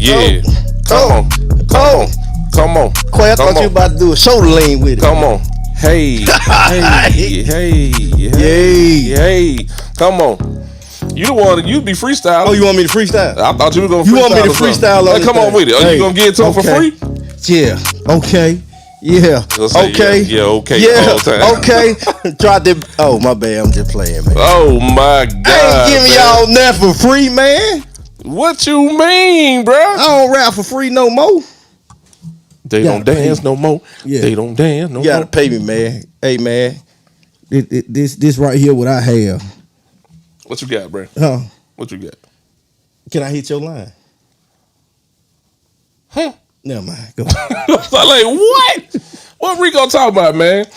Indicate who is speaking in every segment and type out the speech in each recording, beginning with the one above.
Speaker 1: Yeah. Come on.
Speaker 2: Quay, I thought you about to do a shoulder lean with it.
Speaker 1: Come on. Hey. Hey. Come on. You the one. You be freestyling.
Speaker 2: Oh, you want me to freestyle?
Speaker 1: I thought you were gonna.
Speaker 2: You want me to freestyle?
Speaker 1: Like, come on with it. Are you gonna get it to him for free?
Speaker 2: Yeah. Okay. Yeah. Okay.
Speaker 1: Okay.
Speaker 2: Yeah. Okay. Tried to. Oh, my bad. I'm just playing, man.
Speaker 1: Oh my God.
Speaker 2: I ain't giving y'all nothing for free, man.
Speaker 1: What you mean, bro?
Speaker 2: I don't rap for free no more.
Speaker 1: They don't dance no more. Yeah. They don't dance no more.
Speaker 2: You gotta pay me, man. Hey, man. This right here, what I have.
Speaker 1: What you got, bro?
Speaker 2: Huh?
Speaker 1: What you got?
Speaker 2: Can I hit your line?
Speaker 1: Huh?
Speaker 2: Never mind. Go.
Speaker 1: I'm like, what? What Rico talking about, man?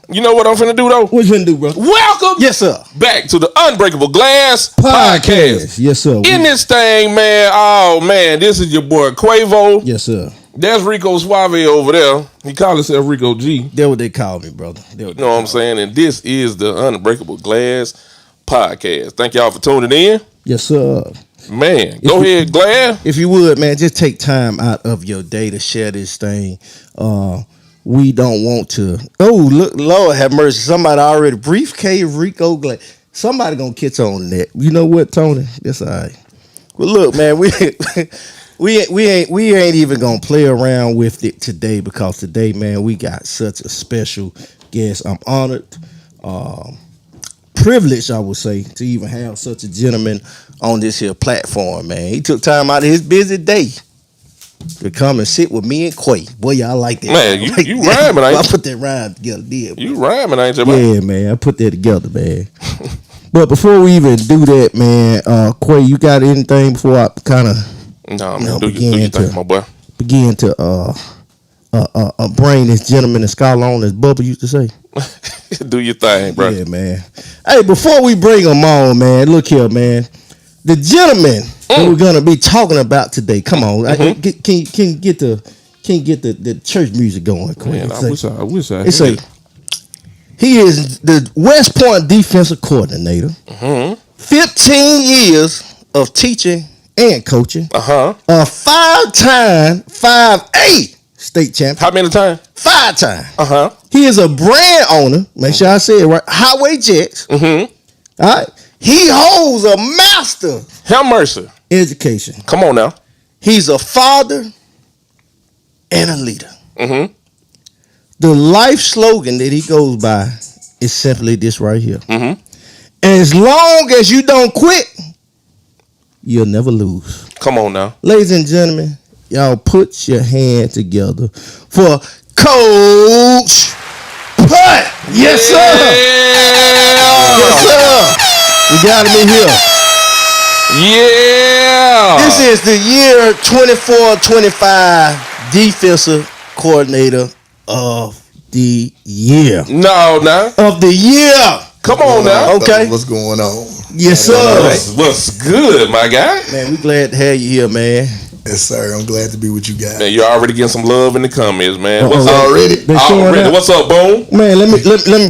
Speaker 1: You know what I'm finna do, though?
Speaker 2: What you finna do, bro?
Speaker 1: Welcome,
Speaker 2: yes, sir,
Speaker 1: back to the Unbreakable Glass Podcast.
Speaker 2: Yes, sir.
Speaker 1: In this thing, man, oh, man, this is your boy Quavo.
Speaker 2: Yes, sir.
Speaker 1: That's Rico Suave over there. He call himself Rico G.
Speaker 2: That's what they call me, brother.
Speaker 1: You know what I'm saying? And this is the Unbreakable Glass Podcast. Thank y'all for tuning in.
Speaker 2: Yes, sir.
Speaker 1: Man, go ahead, Glass.
Speaker 2: If you would, man, just take time out of your day to share this thing. We don't want to. Oh, look, Lord have mercy. Somebody already briefcase Rico Glass. Somebody gonna catch on that. You know what, Tony? That's all right. Well, look, man, we ain't even gonna play around with it today because today, man, we got such a special guest. I'm honored, privileged, I would say, to even have such a gentleman on this here platform, man. He took time out of his busy day to come and sit with me and Quay. Boy, y'all like that.
Speaker 1: Man, you rhyming, ain't you?
Speaker 2: I put that rhyme together, did.
Speaker 1: You rhyming, ain't you?
Speaker 2: Yeah, man, I put that together, man. But before we even do that, man, Quay, you got anything before I kind of
Speaker 1: do your thing, my boy.
Speaker 2: Begin to bring this gentleman and scholar on, as Bubba used to say.
Speaker 1: Do your thing, bro.
Speaker 2: Yeah, man. Hey, before we bring him on, man, look here, man. The gentleman that we're gonna be talking about today. Come on, can you get the church music going?
Speaker 1: Man, I wish I.
Speaker 2: It's like he is the West Point defensive coordinator. 15 years of teaching and coaching. A 5-time 5A state champion.
Speaker 1: How many times?
Speaker 2: 5 times. He is a brand owner. Make sure I say it right. Highway Jets. All right. He holds a master.
Speaker 1: Have mercy.
Speaker 2: Education.
Speaker 1: Come on now.
Speaker 2: He's a father and a leader. The life slogan that he goes by is simply this right here. As long as you don't quit, you'll never lose.
Speaker 1: Come on now.
Speaker 2: Ladies and gentlemen, y'all put your hand together for Coach Putt. Yes, sir. Yes, sir. We got him in here.
Speaker 1: Yeah.
Speaker 2: This is the year 24-25 defensive coordinator of the year. Of the year.
Speaker 1: Come on now.
Speaker 2: Okay.
Speaker 3: What's going on?
Speaker 2: Yes, sir.
Speaker 1: What's good, my guy?
Speaker 2: Man, we glad to have you here, man.
Speaker 3: Yes, sir. I'm glad to be with you guys.
Speaker 1: Man, you're already getting some love in the comments, man. What's
Speaker 3: up?
Speaker 1: Already? What's up, Boom?
Speaker 2: Man, let me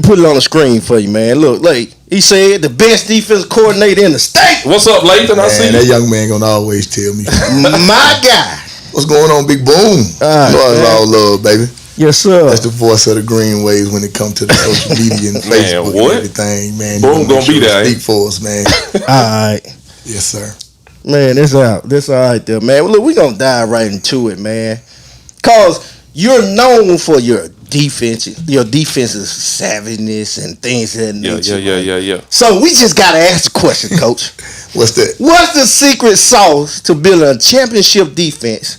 Speaker 2: put it on the screen for you, man. Look, like he said, the best defensive coordinator in the state.
Speaker 1: What's up, Lathan? I see
Speaker 3: that young man gonna always tell me.
Speaker 2: My guy.
Speaker 3: What's going on, Big Boom? It's all love, baby.
Speaker 2: Yes, sir.
Speaker 3: That's the voice of the Green Waves when it comes to the social media and Facebook and everything, man.
Speaker 1: Boom gonna be there.
Speaker 3: Speak for us, man.
Speaker 2: All right.
Speaker 3: Yes, sir.
Speaker 2: Man, this all right there, man. Well, look, we're gonna dive right into it, man. Cause you're known for your defensive savviness and things of that nature.
Speaker 1: Yeah.
Speaker 2: So we just gotta ask the question, Coach.
Speaker 3: What's that?
Speaker 2: What's the secret sauce to building a championship defense?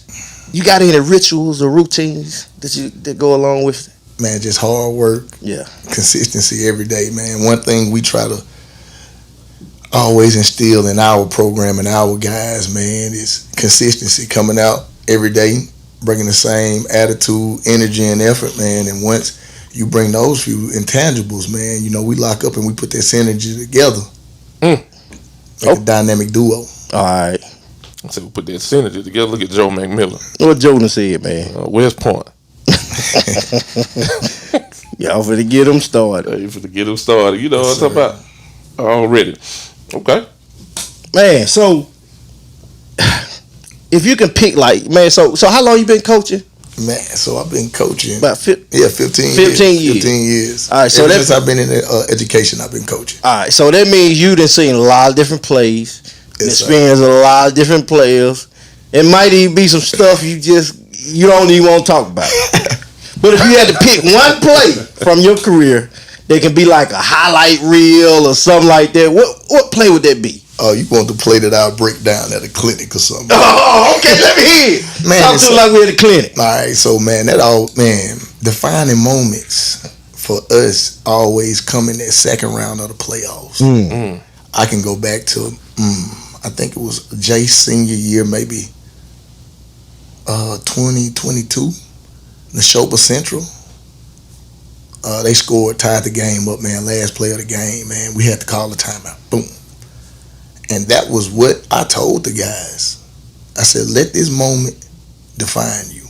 Speaker 2: You got any rituals or routines that go along with it?
Speaker 3: Man, just hard work.
Speaker 2: Yeah.
Speaker 3: Consistency every day, man. One thing we try to always instill in our program and our guys, man, is consistency. Coming out every day, bringing the same attitude, energy, and effort, man. And once you bring those few intangibles, man, you know, we lock up and we put that synergy together. Make a dynamic duo.
Speaker 2: All right.
Speaker 1: So we put that synergy together. Look at Joe McMillan.
Speaker 2: What Jordan said, man.
Speaker 1: West Point.
Speaker 2: Y'all finna get them started.
Speaker 1: You finna get them started. You know what I'm talking about? Already. Okay.
Speaker 2: Man, so if you can pick like man, so how long you been coaching?
Speaker 3: Man, so I've been coaching
Speaker 2: About
Speaker 3: 15 years. 15 years.
Speaker 2: All right, so
Speaker 3: ever since I've been in education, I've been coaching.
Speaker 2: All right, so that means you done seen a lot of different plays,
Speaker 3: Yes, sir.
Speaker 2: experienced a lot of different players. It might even be some stuff you don't even want to talk about. But if you had to pick one play from your career that can be like a highlight reel or something like that, what play would that be?
Speaker 3: Oh, you want the play that I'll break down at a clinic or something?
Speaker 2: Oh, okay, let me hear it.
Speaker 3: Man,
Speaker 2: Talk to me like we're at a clinic.
Speaker 3: All right, so man, defining moments for us always come in that second round of the playoffs. I can go back to, I think it was Jay's senior year, maybe 2022, Neshoba Central. They scored, tied the game up, man. Last play of the game, man. We had to call a timeout. Boom. And that was what I told the guys. I said, let this moment define you.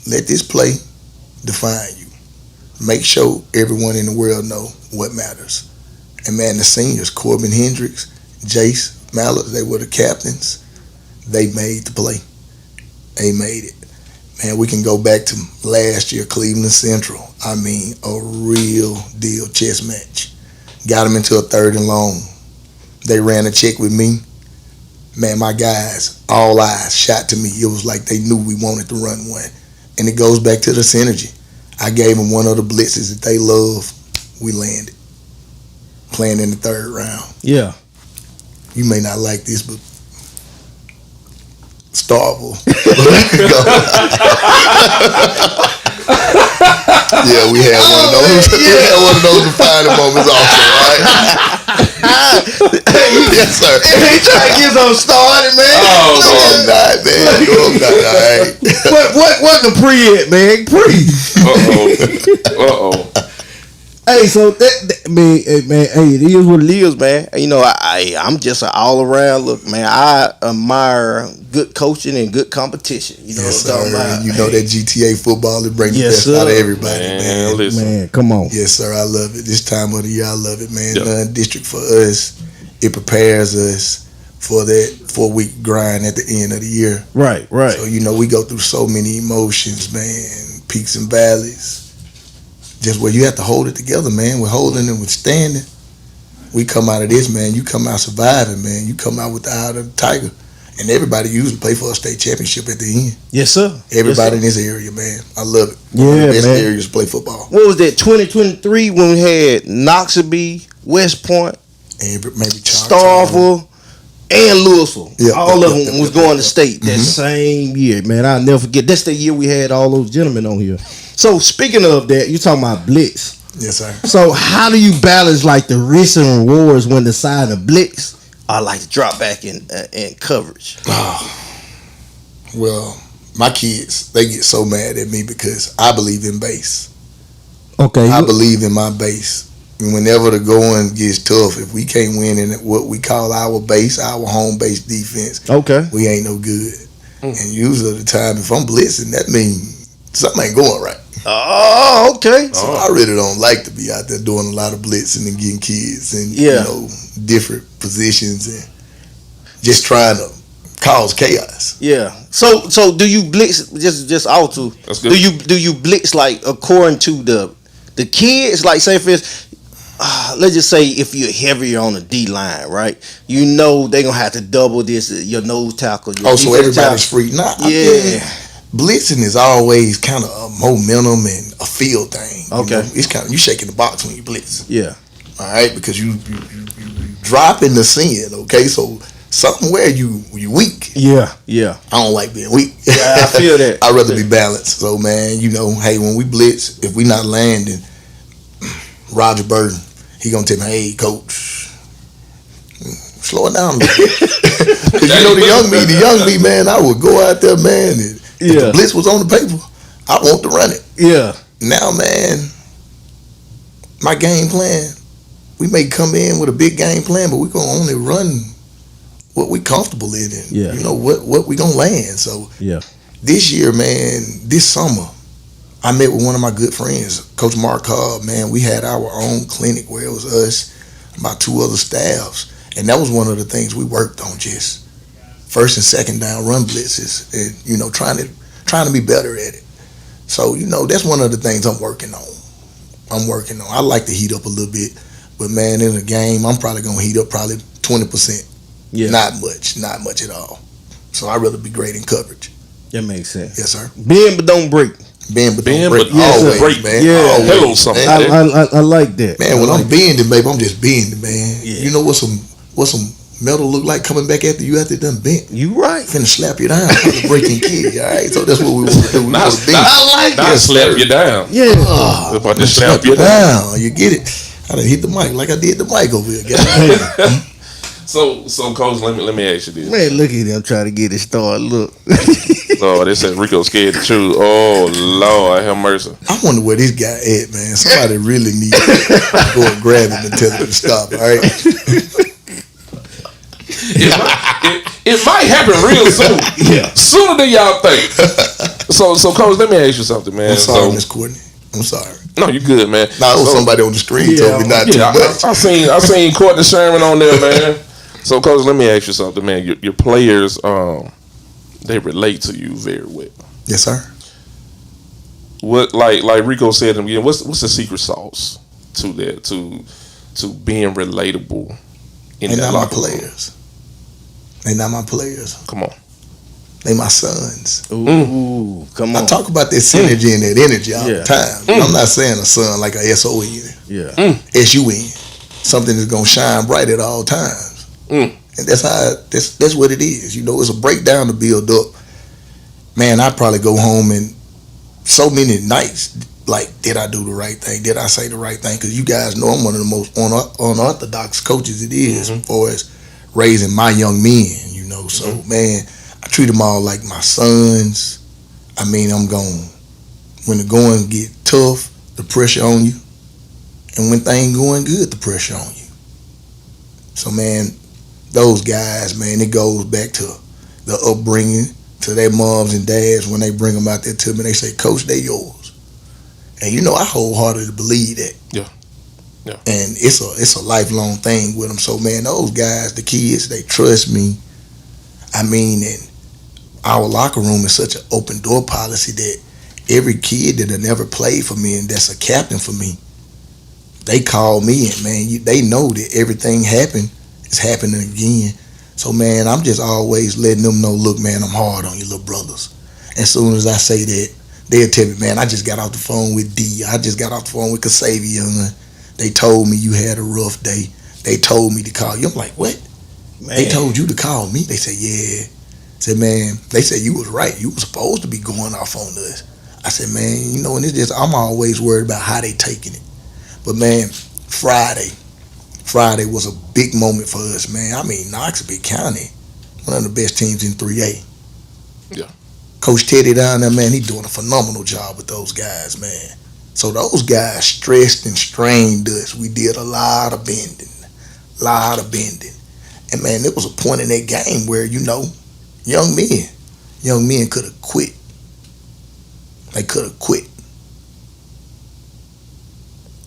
Speaker 3: Let this play define you. Make sure everyone in the world know what matters. And man, the seniors, Corbin Hendricks, Jace Mallett, they were the captains. They made the play. They made it. Man, we can go back to last year, Cleveland Central. I mean, a real deal chess match. Got them into a third and long. They ran a check with me. Man, my guys, all eyes shot to me. It was like they knew we wanted to run one. And it goes back to the synergy. I gave them one of the blitzes that they love. We landed. Playing in the third round.
Speaker 2: Yeah.
Speaker 3: You may not like this, but Starville. Yeah, we had one of those. We had one of those defining moments also, right? Yes, sir.
Speaker 2: He trying to get some started, man.
Speaker 3: Oh, no, I'm not, man. No, I'm not. All right.
Speaker 2: What the pre at, man? Pre.
Speaker 1: Uh-oh.
Speaker 2: Hey, so man, hey, it is what it is, man. You know, I'm just an all around look, man. I admire good coaching and good competition. You know
Speaker 3: Yes,
Speaker 2: what I'm talking
Speaker 3: sir.
Speaker 2: about?
Speaker 3: You know that GTA football that brings
Speaker 2: Yes,
Speaker 3: the best out of
Speaker 2: sir.
Speaker 3: everybody, man.
Speaker 1: Listen.
Speaker 2: Man, come on.
Speaker 3: Yes, sir. I love it. This time of the year, I love it, man.
Speaker 1: Yep.
Speaker 3: District for us, it prepares us for that 4-week grind at the end of the year.
Speaker 2: Right.
Speaker 3: So, you know, we go through so many emotions, man, peaks and valleys. Just where you have to hold it together, man. We're holding and withstanding. We come out of this, man. You come out surviving, man. You come out with the eye of the tiger. And everybody usually play for a state championship at the end.
Speaker 2: Yes, sir.
Speaker 3: Everybody in this area, man. I love it.
Speaker 2: Yeah,
Speaker 3: One of the best
Speaker 2: man.
Speaker 3: areas to play football.
Speaker 2: What was that? 2023 when we had Knoxville, West Point,
Speaker 3: And maybe
Speaker 2: Starville, and Louisville.
Speaker 3: Yeah,
Speaker 2: all
Speaker 3: yeah,
Speaker 2: of
Speaker 3: yeah,
Speaker 2: them was
Speaker 3: yeah,
Speaker 2: going
Speaker 3: yeah.
Speaker 2: to state that same year, man. I'll never forget. That's the year we had all those gentlemen on here. So speaking of that, you talking about blitz.
Speaker 3: Yes, sir.
Speaker 2: So how do you balance like the risks and rewards when deciding to blitz or like to drop back in coverage?
Speaker 3: Well, my kids, they get so mad at me because I believe in base.
Speaker 2: Okay.
Speaker 3: I believe in my base. And whenever the going gets tough, if we can't win in what we call our base, our home base defense,
Speaker 2: Okay.
Speaker 3: we ain't no good. And usually the time, if I'm blitzing, that means something ain't going right.
Speaker 2: Oh, okay.
Speaker 3: So I really don't like to be out there doing a lot of blitzing and getting kids in
Speaker 2: Yeah.
Speaker 3: different positions and just trying to cause chaos.
Speaker 2: Yeah. So do you blitz just auto?
Speaker 1: That's good.
Speaker 2: Do you blitz like according to the kids? Like say if it's let's just say if you're heavier on the D line, right? You know they're gonna have to double this your nose tackle. Your
Speaker 3: So
Speaker 2: defensive
Speaker 3: everybody's free. Nah,
Speaker 2: Yeah.
Speaker 3: blitzing is always kind of a momentum and a feel thing.
Speaker 2: Okay.
Speaker 3: It's kind of you shaking the box when you blitz.
Speaker 2: Yeah.
Speaker 3: All right, because you drop in the sin. Okay, so something where you weak.
Speaker 2: Yeah. Yeah.
Speaker 3: I don't like being weak.
Speaker 2: Yeah, I feel that.
Speaker 3: I'd rather be balanced. So man, hey, when we blitz, if we not landing, Roger Burton, he gonna tell me, hey, coach, slow it down a little bit. Because the young me, man, I would go out there, man, and if the blitz was on the paper, I want to run it.
Speaker 2: Yeah.
Speaker 3: Now, man, my game plan, we may come in with a big game plan, but we're gonna only run what we comfortable in, and
Speaker 2: Yeah.
Speaker 3: what we gonna land. So
Speaker 2: Yeah.
Speaker 3: this year, man, this summer, I met with one of my good friends, Coach Mark Cobb. Man, we had our own clinic where it was us, about 2 other staffs, and that was one of the things we worked on, just first and second down run blitzes, and trying to be better at it. So that's one of the things I'm working on. I like to heat up a little bit, but man, in a game, I'm probably gonna heat up probably 20%.
Speaker 2: Yeah.
Speaker 3: Not much at all. So I'd rather be great in coverage.
Speaker 2: That makes sense.
Speaker 3: Yes, sir.
Speaker 2: Bend but don't break.
Speaker 3: Bend but
Speaker 1: Bend
Speaker 3: don't break.
Speaker 1: but
Speaker 3: Always,
Speaker 1: break.
Speaker 3: man.
Speaker 2: Yeah.
Speaker 3: Always,
Speaker 1: Hello, something.
Speaker 3: man.
Speaker 2: I like that.
Speaker 3: Man, when I'm bending, baby, I'm just bending, man.
Speaker 2: Yeah.
Speaker 3: You know what some metal look like coming back after you done bent?
Speaker 2: You right.
Speaker 3: Finna slap you down, breaking kid. All right, so that's what we want to do. We
Speaker 1: Not,
Speaker 3: want to bend.
Speaker 1: not slap you down.
Speaker 2: Yeah.
Speaker 1: About to slap you down.
Speaker 3: You get it? I done hit the mic like I did the mic over here. Guys.
Speaker 1: So, Coach, let me ask you this.
Speaker 2: Man, look at him trying to get it started. Look.
Speaker 1: Oh, they said Rico scared to choose. Oh, Lord, have mercy.
Speaker 3: I wonder where this guy at, man. Somebody really needs to go and grab him and tell him to stop. All right.
Speaker 1: It might happen real soon.
Speaker 2: Yeah.
Speaker 1: Sooner than y'all think. So, Coach, let me ask you something, man.
Speaker 3: I'm sorry, Miss Courtney. I'm sorry.
Speaker 1: No, you good, man.
Speaker 3: Nah, it was somebody on the screen told me not too much.
Speaker 1: I seen Courtney Sherman on there, man. So, Coach, let me ask you something, man. Your players, they relate to you very well.
Speaker 3: Yes, sir.
Speaker 1: What, like Rico said again, what's the secret sauce to that, to being relatable in
Speaker 3: They
Speaker 1: that
Speaker 3: not my
Speaker 1: locker room?
Speaker 3: players. They not my players.
Speaker 1: Come on.
Speaker 3: They my sons.
Speaker 2: Ooh, come on.
Speaker 3: I talk about that synergy and that energy all the
Speaker 2: Yeah.
Speaker 3: time. I'm not saying a son like a SON.
Speaker 2: Yeah.
Speaker 3: SUN. Something that's gonna shine bright at all times. And that's what it is. It's a breakdown to build up. Man, I probably go home and so many nights, like, did I do the right thing? Did I say the right thing? Because you guys know I'm one of the most unorthodox coaches it is as far as raising my young men, So, man, I treat them all like my sons. I mean, I'm going, when the going get tough, the pressure on you. And when things going good, the pressure on you. So, man, those guys, man, it goes back to the upbringing, to their moms and dads when they bring them out there to me. They say, Coach, they yours. And I wholeheartedly believe that.
Speaker 1: Yeah.
Speaker 3: And it's a lifelong thing with them. So, man, those guys, the kids, they trust me. I mean, and our locker room is such an open door policy that every kid that had never played for me and that's a captain for me, they call me and, man, they know that everything happened is happening again. So, man, I'm just always letting them know, look, man, I'm hard on you little brothers. As soon as I say that, they'll tell me, man, I just got off the phone with D. I just got off the phone with Kasavion. They told me you had a rough day. They told me to call you. I'm like, what? Man. They told you to call me? They said, yeah. I said, man, they said you was right. You was supposed to be going off on us. I said, man, and it's just, I'm always worried about how they taking it. But, man, Friday was a big moment for us, man. I mean, Knoxville County, one of the best teams in 3A.
Speaker 1: Yeah.
Speaker 3: Coach Teddy down there, man, he's doing a phenomenal job with those guys, man. So those guys stressed and strained us. We did a lot of bending. And, man, there was a point in that game where, young men could have quit. They could have quit.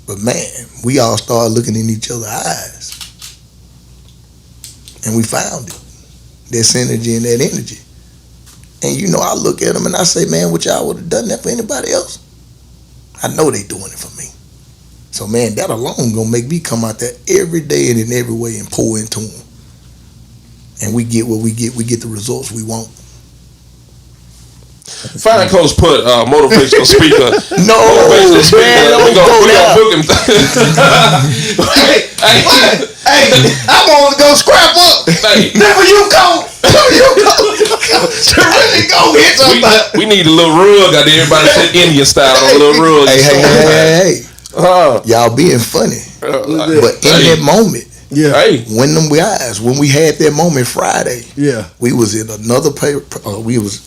Speaker 3: But, man, we all started looking in each other's eyes. And we found it. That synergy and that energy. And, I look at them and I say, man, what y'all would have done that for anybody else? I know they doing it for me. So, man, that alone gonna make me come out there every day and in every way and pour into them. And we get what we get. We get the results we want.
Speaker 1: Find Coach Putt, motivational speaker.
Speaker 3: No,
Speaker 1: motivational speaker.
Speaker 3: man,
Speaker 1: We gonna book him.
Speaker 2: Hey, I want to go scrap up.
Speaker 1: Hey.
Speaker 2: Never you go. To really go hit somebody.
Speaker 1: We need a little rug out there. Everybody sit Indian style on a little rug.
Speaker 3: Hey. Y'all being funny. But in that moment, when them guys, when we had that moment Friday, we was in another we was,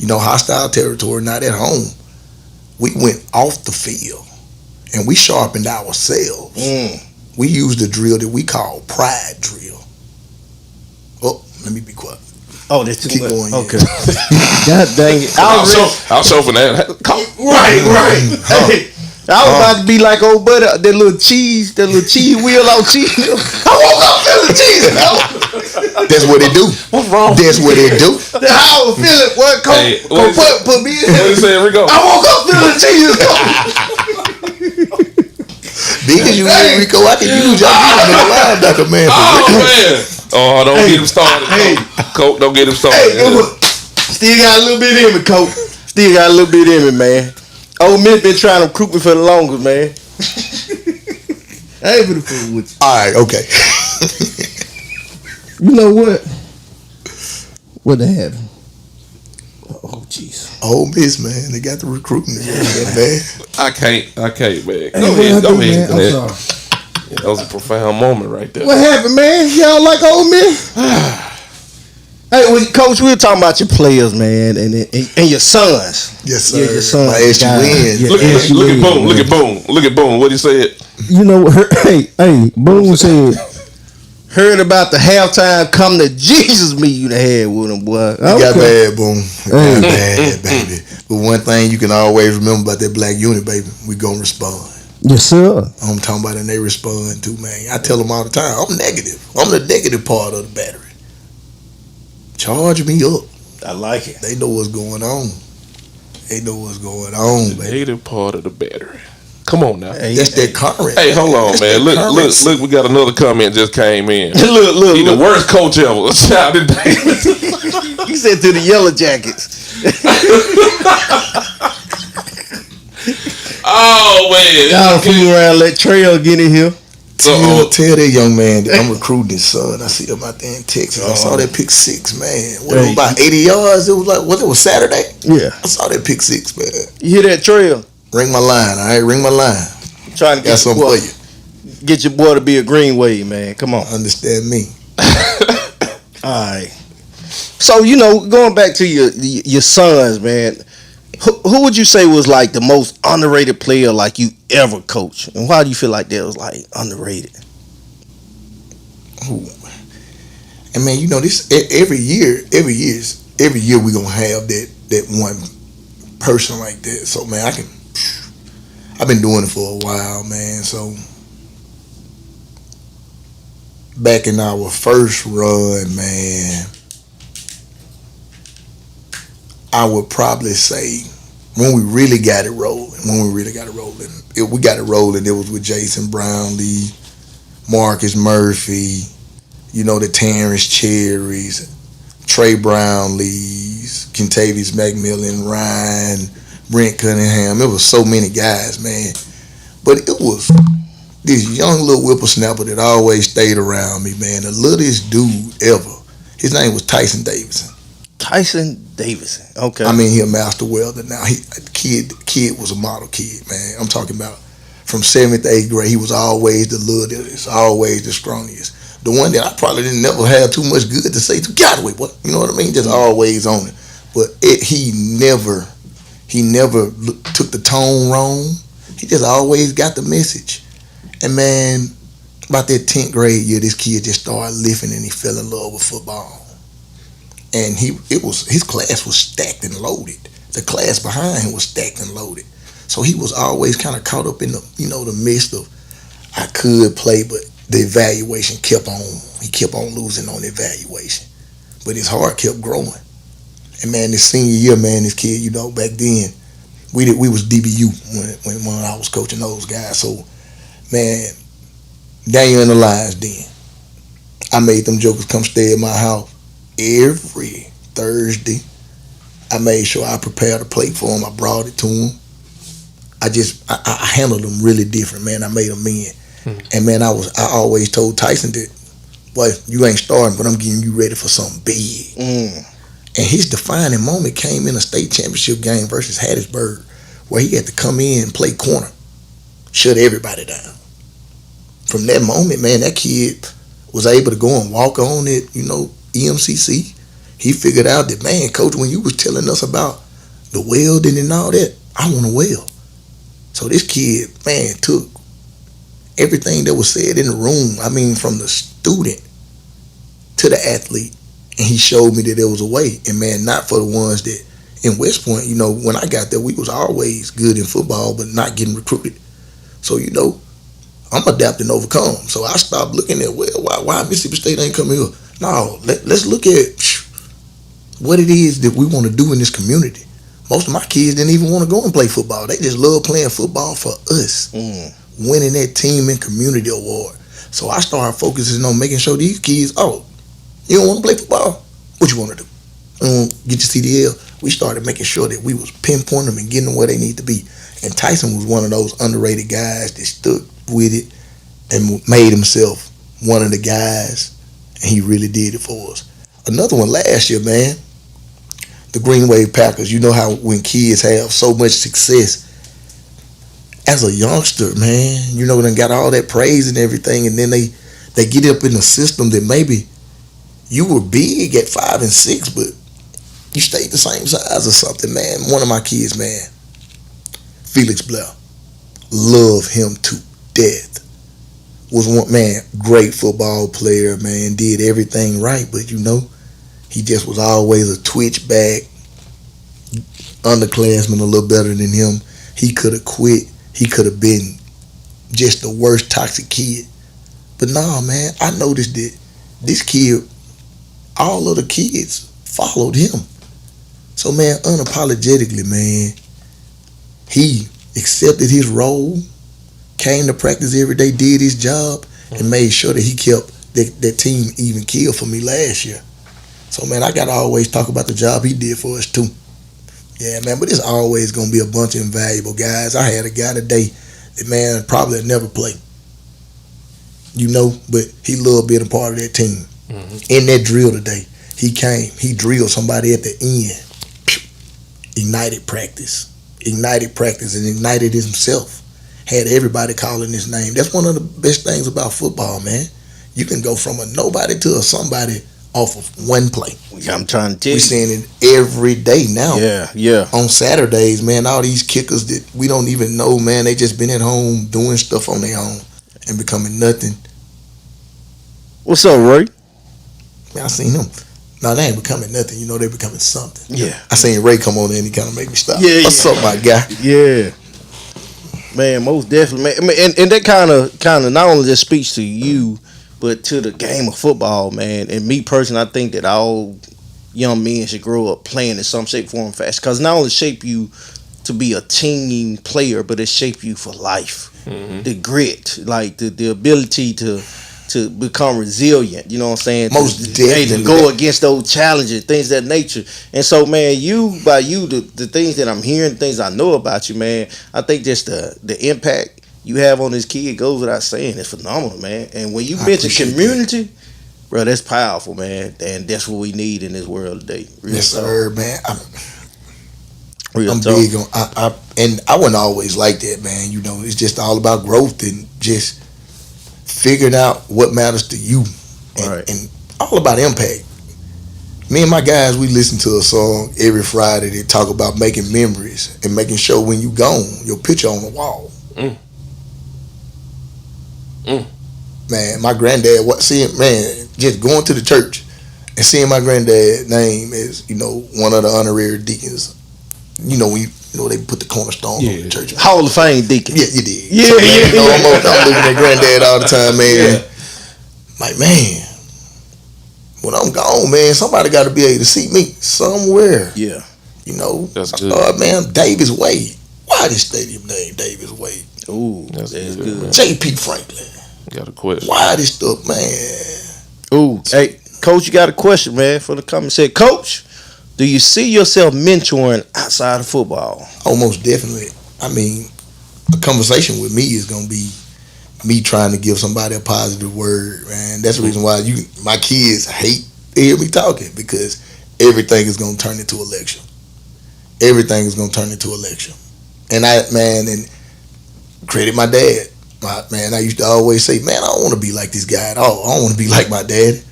Speaker 3: hostile territory, not at home. We went off the field and we sharpened ourselves. We used a drill that we call pride drill. Oh, let me be quiet.
Speaker 2: Oh, that's too
Speaker 3: Keep
Speaker 2: much.
Speaker 3: going.
Speaker 2: Okay. God dang it.
Speaker 1: I'll show for that.
Speaker 2: Right. Hey, I was about to be like old buddy, that little cheese wheel out cheese. I woke up feeling cheese.
Speaker 3: That's what it do.
Speaker 1: What's wrong?
Speaker 3: That's what it do.
Speaker 2: How I was feeling? What coach?
Speaker 1: Hey, what
Speaker 2: Coach put me in.
Speaker 1: What you saying, Rico?
Speaker 2: I woke up feeling Jesus, coach.
Speaker 3: Because you ain't Rico, I can use your middle linebacker, man.
Speaker 1: Oh man! Oh, don't get him started, Coach. Don't get him started.
Speaker 2: Hey, still got a little bit in me, coach. Still got a little bit in me, man. Ole Miss been trying to recruit me for the longest, man. I ain't been fool with you.
Speaker 3: All right, okay.
Speaker 2: You know what? What happened? Oh, jeez.
Speaker 3: Ole Miss, man, they got the recruiting. Man.
Speaker 1: I can't, man.
Speaker 2: Hey,
Speaker 1: Go ahead,
Speaker 2: man. I'm
Speaker 1: man.
Speaker 2: sorry.
Speaker 1: Yeah, that was a profound moment right there.
Speaker 2: What happened, man? Y'all like Ole Miss? Hey, coach, we were talking about your players, man, and your sons.
Speaker 3: Yes, sir.
Speaker 2: Yeah, your sons.
Speaker 3: My SUN.
Speaker 2: Yeah,
Speaker 1: Look at Boom.
Speaker 2: man.
Speaker 1: Look at Boom. What he said?
Speaker 2: You know, hey, Boone said, heard about the halftime come to Jesus meeting you had with him, boy.
Speaker 3: You got bad, Boom. You got bad, baby. But one thing you can always remember about that black unit, baby, we gonna respond.
Speaker 2: Yes, sir.
Speaker 3: I'm talking about, and they respond too, man. I tell them all the time, I'm negative. I'm the negative part of the battery. Charge me up.
Speaker 2: I like it.
Speaker 3: They know what's going on. They know what's going on,
Speaker 1: The
Speaker 3: baby.
Speaker 1: negative part of the battery. Come on now.
Speaker 2: Hey,
Speaker 3: That's that current.
Speaker 1: Hey, hold on,
Speaker 3: That's
Speaker 1: man.
Speaker 3: that
Speaker 1: Look,
Speaker 3: currency.
Speaker 1: we got another comment just came in.
Speaker 2: look.
Speaker 1: He the worst coach ever. Shout out to
Speaker 2: He said to the Yellow Jackets.
Speaker 1: Oh man.
Speaker 2: Y'all fool around, let Trail get in here.
Speaker 3: Tell that young man that I'm recruiting his son. I see him out there in Texas. I saw that pick six, man. What, it was about 80 yards? It was like, what, it was Saturday?
Speaker 2: Yeah.
Speaker 3: I saw that pick six, man.
Speaker 2: You hear that, Trail?
Speaker 3: Ring my line, all right? Ring my line.
Speaker 2: Trying to
Speaker 3: Got something for you.
Speaker 2: Get your boy to be a Greenway, man. Come on.
Speaker 3: Understand me.
Speaker 2: All right. So, you know, going back to your sons, man, who would you say was like the most underrated player like you ever coached? And why do you feel like that was like underrated?
Speaker 3: Ooh. And man, you know, this every year we gonna have that one person like that. So man, I've been doing it for a while, man. So back in our first run, man, I would probably say when we really got it rolling, we got it rolling, it was with Jason Brownlee, Marcus Murphy, you know, the Terrence Cherries, Trey Brownlees, Kentavious McMillan, Ryan, Brent Cunningham. It was so many guys, man. But it was this young little whippersnapper that always stayed around me, man. The littlest dude ever. His name was Tyson Davidson.
Speaker 2: Tyson Davidson. Okay.
Speaker 3: I mean, he a master welder now. Kid was a model kid, man. I'm talking about from 7th to 8th grade. He was always the littlest, always the strongest. The one that I probably didn't never have too much good to say to. Get out of the way, boy. You know what I mean? Just always on it. But he never took the tone wrong. He just always got the message. And man, about that 10th grade year, this kid just started lifting and he fell in love with football. And his class was stacked and loaded. The class behind him was stacked and loaded. So he was always kind of caught up in the midst of I could play, but the evaluation kept on. He kept on losing on the evaluation. But his heart kept growing. And man, this senior year, man, this kid, you know, back then, we was DBU when I was coaching those guys. So, man, Daniel in the Lions then. I made them jokers come stay at my house every Thursday. I made sure I prepared a plate for them. I brought it to them. I handled them really different, man. I made them men. And man, I always told Tyson that, boy, you ain't starting, but I'm getting you ready for something big. And his defining moment came in a state championship game versus Hattiesburg, where he had to come in and play corner, shut everybody down. From that moment, man, that kid was able to go and walk on it, you know, EMCC. He figured out that, man, coach, when you was telling us about the welding and all that, I want to weld. So this kid, man, took everything that was said in the room, I mean, from the student to the athlete, and he showed me that there was a way. And man, not for the ones that in West Point, you know, when I got there, we was always good in football, but not getting recruited. So, you know, I'm adapt and overcome. So I stopped looking at, well, why Mississippi State ain't coming here? No, let's look at what it is that we want to do in this community. Most of my kids didn't even want to go and play football. They just love playing football for us, winning that team and community award. So I started focusing on making sure these kids, you don't want to play football? What you want to do? Get your CDL? We started making sure that we was pinpointing them and getting them where they need to be. And Tyson was one of those underrated guys that stood with it and made himself one of the guys, and he really did it for us. Another one last year, man, the Green Wave Packers. You know how when kids have so much success, as a youngster, man, you know, they got all that praise and everything, and then they get up in a system that maybe you were big at 5 and 6, but you stayed the same size or something, man. One of my kids, man, Felix Blair, love him to death. Was one, man, great football player, man, did everything right, but you know, he just was always a twitch back, underclassman, a little better than him. He could have quit. He could have been just the worst toxic kid. But nah, man, I noticed that this kid, all of the kids followed him. So, man, unapologetically, man, he accepted his role, came to practice every day, did his job, and made sure that he kept that team even keel for me last year. So, man, I got to always talk about the job he did for us, too. Yeah, man, but it's always going to be a bunch of invaluable guys. I had a guy today that, man, probably never play. You know, but he loved being a part of that team. In that drill today, he came, he drilled somebody at the end. Ignited practice, and ignited himself. Had everybody calling his name. That's one of the best things about football, man. You can go from a nobody to a somebody off of one play.
Speaker 2: I'm trying to tell you.
Speaker 3: We're seeing it every day now.
Speaker 2: Yeah.
Speaker 3: On Saturdays, man, all these kickers that we don't even know, man, they just been at home doing stuff on their own and becoming nothing.
Speaker 2: What's up, Ray?
Speaker 3: Man, I seen them. No, they ain't becoming nothing. You know, they becoming something.
Speaker 2: Yeah.
Speaker 3: I seen Ray come on there and he kind of make me stop.
Speaker 2: Yeah,
Speaker 3: What's up, my guy?
Speaker 2: Yeah. Man, most definitely, man. And that kind of not only just speaks to you, but to the game of football, man. And me personally, I think that all young men should grow up playing in some shape, form, fashion. Because not only shape you to be a team player, but it shape you for life. The grit, like the ability to become resilient. You know what I'm saying?
Speaker 3: Most definitely.
Speaker 2: To go against those challenges, things of that nature. And so, man, the things that I'm hearing, things I know about you, man, I think just the impact you have on this kid goes without saying. It's phenomenal, man. And when you mention community, bro, that's powerful, man. And that's what we need in this world today.
Speaker 3: Yes, sir, man. I'm big on and I wasn't always like that, man. You know, it's just all about growth and just figuring out what matters to you, and all about impact. Me and my guys, we listen to a song every Friday that talk about making memories and making sure when you gone, your picture on the wall. Man, my granddad, just going to the church and seeing my granddad name as, you know, one of the honorary deacons. You know, they put the cornerstone on the church.
Speaker 2: Hall of Fame deacon.
Speaker 3: Yeah, you did.
Speaker 2: Yeah,
Speaker 3: so, man,
Speaker 2: yeah.
Speaker 3: I'm looking at granddad all the time, man. Like, man, when I'm gone, man, somebody got to be able to see me somewhere.
Speaker 2: Yeah.
Speaker 3: You know,
Speaker 1: that's good.
Speaker 3: Man, Davis Wade. Why this stadium named Davis Wade?
Speaker 2: Ooh, that's good.
Speaker 3: J.P. Franklin.
Speaker 1: Got a question.
Speaker 3: Why this stuff, man?
Speaker 2: Ooh, hey, Coach, you got a question, man, for the comment. Said, Coach, do you see yourself mentoring outside of football?
Speaker 3: Oh, most definitely. I mean, a conversation with me is gonna be me trying to give somebody a positive word, man. That's the reason why my kids hate to hear me talking, because everything is gonna turn into election. Everything is gonna turn into election. And and credit my dad. I used to always say, man, I don't want to be like this guy at all. I don't want to be like my dad.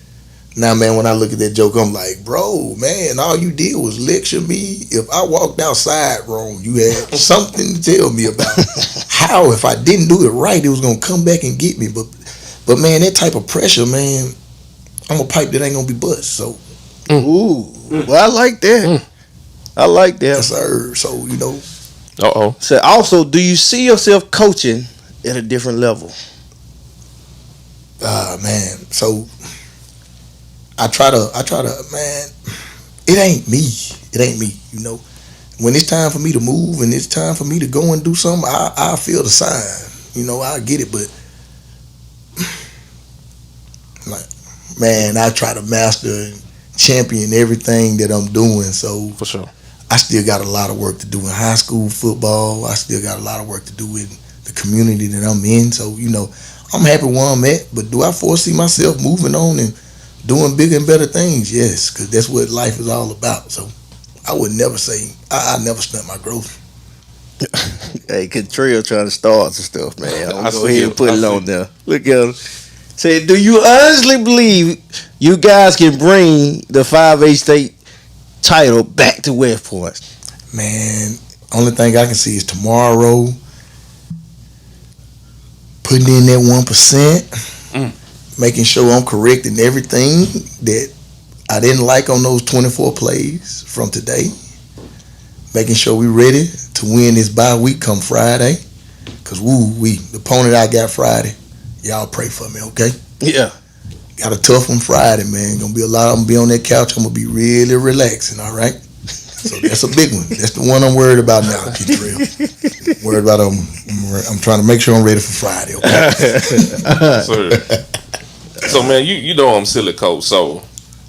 Speaker 3: Now, man, when I look at that joke, I'm like, bro, man, all you did was lecture me. If I walked outside wrong, you had something to tell me about how, if I didn't do it right, it was going to come back and get me. But man, that type of pressure, man, I'm a pipe that ain't going to be bust. So,
Speaker 2: ooh, well, I like that. I like that.
Speaker 3: Yes, sir. So, you know.
Speaker 2: So, also, do you see yourself coaching at a different level?
Speaker 3: Man, so I try to, man. It ain't me. It ain't me. You know, when it's time for me to move and it's time for me to go and do something, I feel the sign. You know, I get it, but like, man, I try to master and champion everything that I'm doing. So
Speaker 1: For sure.
Speaker 3: I still got a lot of work to do in high school football. I still got a lot of work to do in the community that I'm in. So, you know, I'm happy where I'm at, but do I foresee myself moving on and doing bigger and better things? Yes, because that's what life is all about. So I would never say, I never stunt my growth.
Speaker 2: Hey, Trail trying to start some stuff, man. I'm
Speaker 1: I
Speaker 2: gonna go
Speaker 1: see
Speaker 2: ahead
Speaker 1: it.
Speaker 2: and put
Speaker 1: I
Speaker 2: it
Speaker 1: see
Speaker 2: on
Speaker 1: it.
Speaker 2: there. Look at him. Say, do you honestly believe you guys can bring the 5A state title back to West Point?
Speaker 3: Man, only thing I can see is tomorrow putting in that 1%, making sure I'm correcting everything that I didn't like on those 24 plays from today, making sure we ready to win this bye week come Friday. Cause the opponent I got Friday, y'all pray for me, okay?
Speaker 2: Yeah.
Speaker 3: Got a tough one Friday, man. Gonna be a lot. I'm gonna be on that couch. I'm gonna be really relaxing, all right? So that's a big one. That's the one I'm worried about now, Keith. Worried about I'm trying to make sure I'm ready for Friday, okay?
Speaker 1: Sir. So man, you know I'm silly coach. So,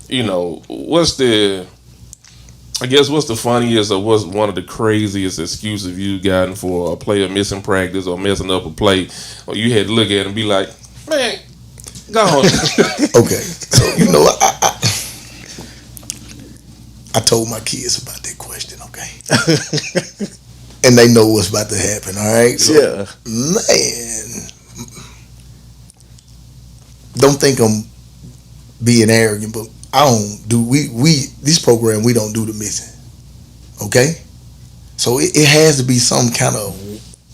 Speaker 1: you know, what's the funniest or what's one of the craziest excuses you gotten for a player missing practice or messing up a play, or you had to look at it and be like, man, go on.
Speaker 3: Okay, so you know I told my kids about that question, okay? And they know what's about to happen, all right? So,
Speaker 2: Yeah.
Speaker 3: man, don't think I'm being arrogant, but I don't do this program, we don't do the missing. Okay? So it has to be some kind of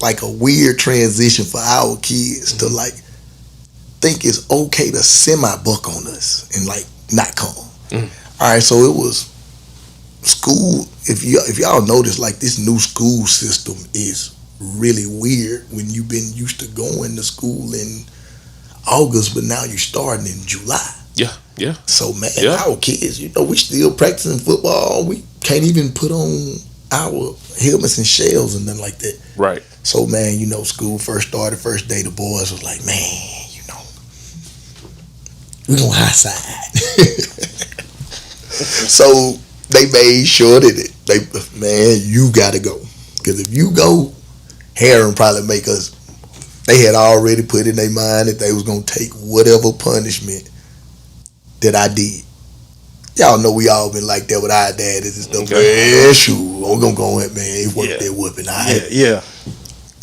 Speaker 3: like a weird transition for our kids to like think it's okay to semi-buck on us and like not come. All right, so it was school. If y'all notice, like this new school system is really weird when you've been used to going to school in August, but now you're starting in July.
Speaker 1: Yeah.
Speaker 3: So man,
Speaker 1: Yeah.
Speaker 3: our kids, you know, we still practicing football. We can't even put on our helmets and shells and nothing like that.
Speaker 1: Right.
Speaker 3: So man, you know, school first started, first day, the boys was like, man, you know, we gonna high side. So they made sure that man, you gotta go. Because if you go, Heron probably make us. They had already put in their mind that they was gonna take whatever punishment that I did. Y'all know we all been like that with our daddies and stuff.
Speaker 1: Okay.
Speaker 3: Man, shoot, I'm gonna go ahead, man. It worked that whooping, all right?
Speaker 2: Yeah.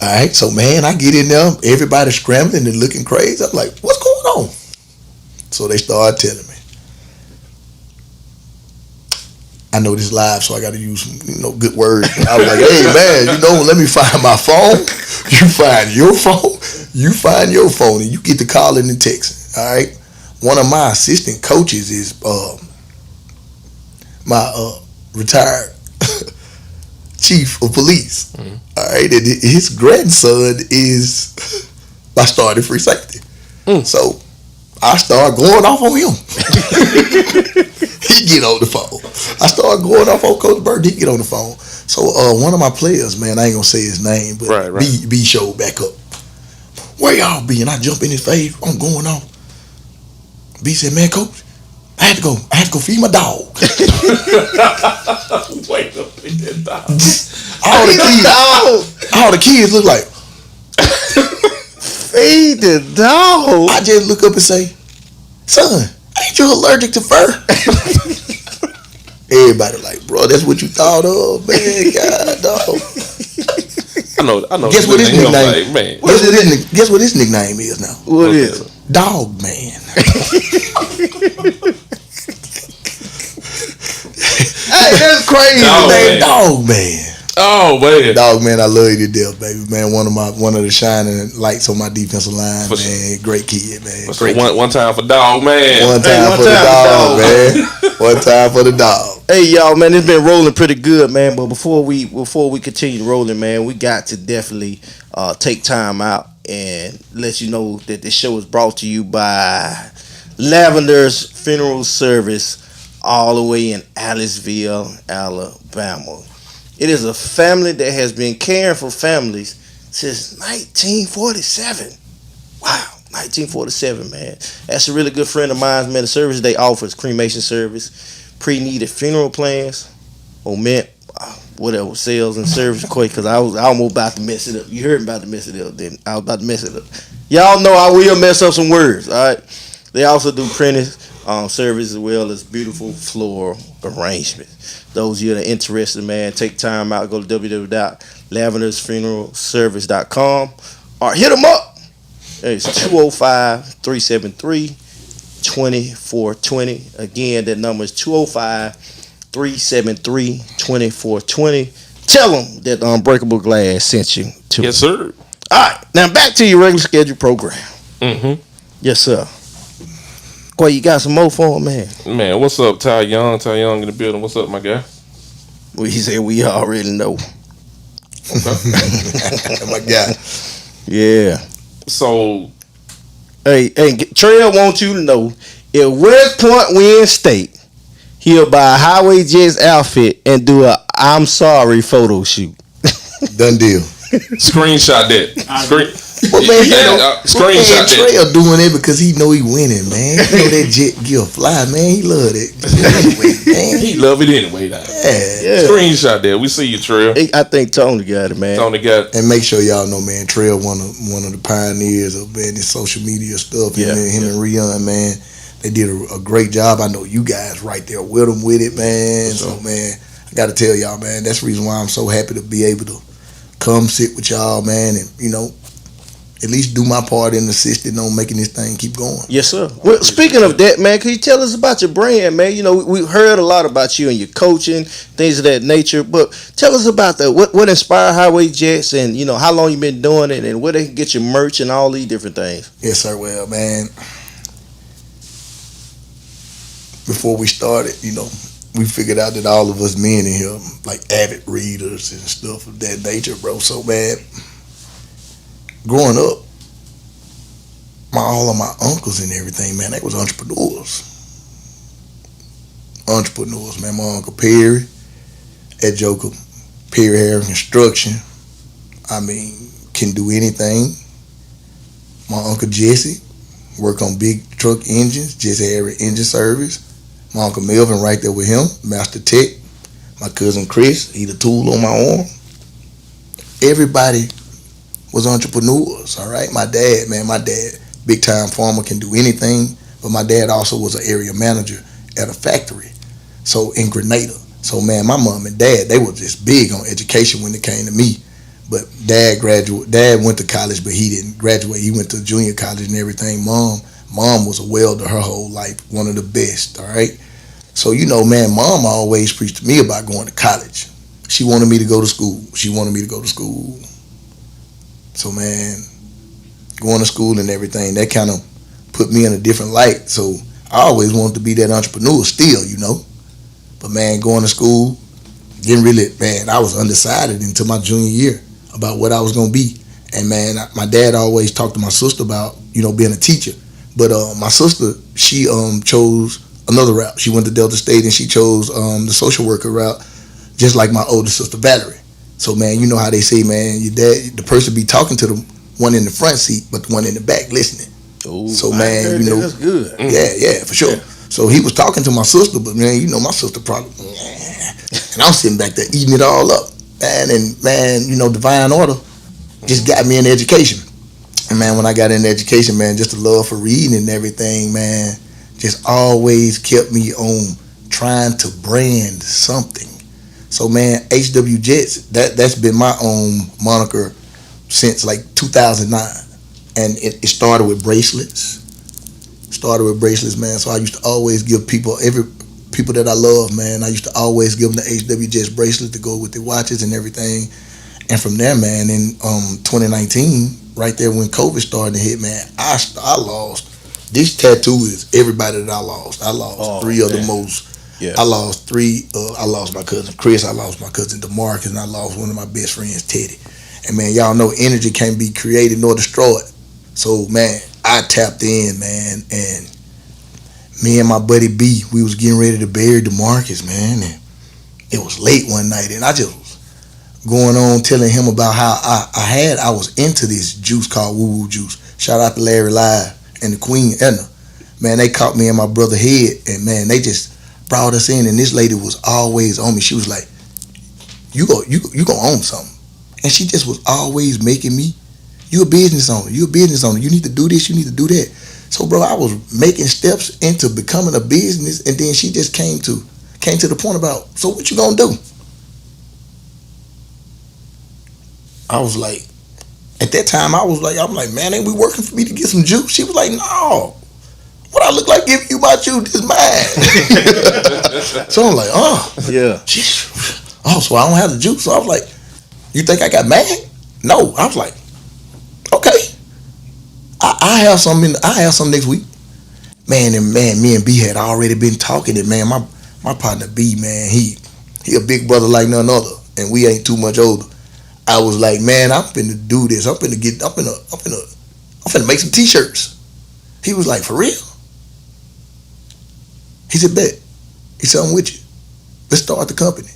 Speaker 3: All right, so man, I get in there, everybody scrambling and looking crazy. I'm like, what's going on? So they started telling me. I know this live, so I got to use some, good words. I was like, hey man, let me find my phone. You find your phone. You find your phone, and you get to calling and texting. All right. One of my assistant coaches is my retired chief of police.
Speaker 1: Mm-hmm.
Speaker 3: All right, and his grandson is my starting free safety. So I started going off on him. He get on the phone. I started going off on Coach Bird. He get on the phone. So one of my players, man, I ain't gonna say his name, but
Speaker 1: Right.
Speaker 3: B showed back up. Where y'all be? And I jump in his face. I'm going off. B said, man, coach, I had to go feed my dog.
Speaker 1: Wait a minute, dog.
Speaker 3: All the kids look like,
Speaker 2: Feed the dog.
Speaker 3: I just look up and say, son, ain't you allergic to fur? Everybody like, bro, that's what you thought of, man. God, dog.
Speaker 1: I know.
Speaker 3: Guess what his nickname?
Speaker 1: Like, man.
Speaker 3: Guess what his nickname is now?
Speaker 2: What is it?
Speaker 3: Dog man.
Speaker 2: Hey, that's crazy,
Speaker 1: Dog
Speaker 2: man.
Speaker 1: man.
Speaker 3: Dog man.
Speaker 1: Oh man.
Speaker 3: Dog man, I love you to death, baby. Man, one of the shining lights on my defensive line,
Speaker 1: For
Speaker 3: man.
Speaker 1: sure.
Speaker 3: Great kid, man.
Speaker 1: So
Speaker 3: Great
Speaker 1: one time for dog man.
Speaker 3: One time for the dog, man. One time for the dog.
Speaker 2: Hey y'all, man, it's been rolling pretty good, man. But before we continue rolling, man, we got to definitely take time out and let you know that this show is brought to you by Lavender's Funeral Service, all the way in Aliceville, Alabama. It is a family that has been caring for families since 1947. Wow, 1947, man. That's a really good friend of mine, man. The service they offer is cremation service, pre-needed funeral plans, moment, whatever, sales and service quick, because I was almost about to mess it up. You heard me about to mess it up, didn't I? Was about to mess it up. Y'all know I will mess up some words, all right? They also do printing service as well as beautiful floral arrangements. Those of you that are interested, man, take time out, go to www.lavendersfuneralservice.com or hit them up. It's 205-373-2420. Again, that number is 205-373-2420. Tell them that Unbreakable Glass sent you to.
Speaker 1: Yes, sir.
Speaker 2: All right, now back to your regular scheduled program.
Speaker 1: Mm-hmm.
Speaker 2: Yes, sir. Boy, you got some more for him, man?
Speaker 1: Man, what's up, Ty Young? Ty Young in the building. What's up, my guy?
Speaker 2: We said we already know.
Speaker 3: My guy.
Speaker 2: Yeah.
Speaker 1: So,
Speaker 2: Hey, Trail wants you to know if West Point wins state, he'll buy a Highway Jets outfit and do a I'm sorry photo shoot.
Speaker 3: Done deal.
Speaker 1: screenshot that.
Speaker 3: Well, man,
Speaker 1: Screenshot that.
Speaker 3: Trail doing it because he know he winning, man. He know that jet give fly, man. He love it. Man.
Speaker 1: He love it anyway, now.
Speaker 3: Yeah.
Speaker 1: Screenshot that. We see you, Trail.
Speaker 2: I think Tony got it, man.
Speaker 1: Tony got.
Speaker 3: And make sure y'all know, man, Trail one of the pioneers of this social media stuff.
Speaker 2: Yeah,
Speaker 3: Him and Rion, man, they did a great job. I know you guys right there with them with it, man. So, man, I got to tell y'all, man, that's the reason why I'm so happy to be able to come sit with y'all, man, and at least do my part in assisting on making this thing keep going.
Speaker 2: Yes, sir. Well, speaking of that, man, can you tell us about your brand, man? We heard a lot about you and your coaching, things of that nature, but tell us about that. What inspired Highway Jets, and how long you been doing it, and where they can get your merch and all these different things.
Speaker 3: Yes, sir. Well, man, before we started, we figured out that all of us men in here like avid readers and stuff of that nature, bro. So, man, growing up, all of my uncles and everything, man, they was entrepreneurs. Man. My Uncle Perry at Joker, Perry Hair Construction, can do anything. My Uncle Jesse work on big truck engines, Jesse Harry Engine Service. My Uncle Melvin right there with him, Master Tech. My cousin Chris, he the tool on my arm. Everybody was entrepreneurs, all right? My dad, big time farmer, can do anything, but my dad also was an area manager at a factory, so in Grenada. So, man, my mom and dad, they were just big on education when it came to me. But dad went to college, but he didn't graduate. He went to junior college and everything. Mom was a welder her whole life, one of the best, all right? So, man, mom always preached to me about going to college. She wanted me to go to school. So, man, going to school and everything, that kind of put me in a different light. So I always wanted to be that entrepreneur still, But, man, going to school, I was undecided until my junior year about what I was going to be. And, man, my dad always talked to my sister about, being a teacher. But my sister, she chose another route. She went to Delta State and she chose the social worker route, just like my older sister, Valerie. So, man, you know how they say, man, your dad, the person be talking to the one in the front seat, but the one in the back listening.
Speaker 2: Ooh,
Speaker 3: so, man,
Speaker 2: that's good.
Speaker 3: Yeah, for sure. Yeah. So he was talking to my sister, but, man, my sister probably, and I'm sitting back there eating it all up. And man, divine order just got me into education. And, man, when I got into education, man, just the love for reading and everything, man, just always kept me on trying to brand something. So, man, HW Jets, that's been my own moniker since like 2009. And it started with bracelets. Man. So I used to always give people that I love, man, I used to always give them the HW Jets bracelet to go with their watches and everything. And from there, man, in 2019, right there when COVID started to hit, man, I lost. This tattoo is everybody that I lost. I lost three of the most. Yeah. I lost three. I lost my cousin Chris. I lost my cousin DeMarcus, and I lost one of my best friends, Teddy. And, man, y'all know energy can't be created nor destroyed. So, man, I tapped in, man, and Me and my buddy B, we was getting ready to bury DeMarcus, man, and it was late one night, and I just was going on telling him about how I was into this juice called Woo Woo Juice. Shout out to Larry Live and the Queen Edna. Man, they caught me and my brother head, and man, they just brought us in, and this lady was always on me. She was like, you gonna own something. And she just was always making me, you a business owner, you need to do this, you need to do that. So bro, I was making steps into becoming a business, and then she just came to the point about, so what you gonna do? I was like, at that time I'm like, man, ain't we working for me to get some juice? She was like, no. What I look like giving you my juice is mine. So I'm like, oh.
Speaker 2: Yeah.
Speaker 3: Oh, so I don't have the juice. So I was like, you think I got mad? No. I was like, okay. I have some next week. Man, me and B had already been talking, and man, my partner B, man, he a big brother like none other, and we ain't too much older. I was like, man, I'm finna do this. I'm finna make some t-shirts. He was like, for real? He said, bet. He said, I'm with you. Let's start the company.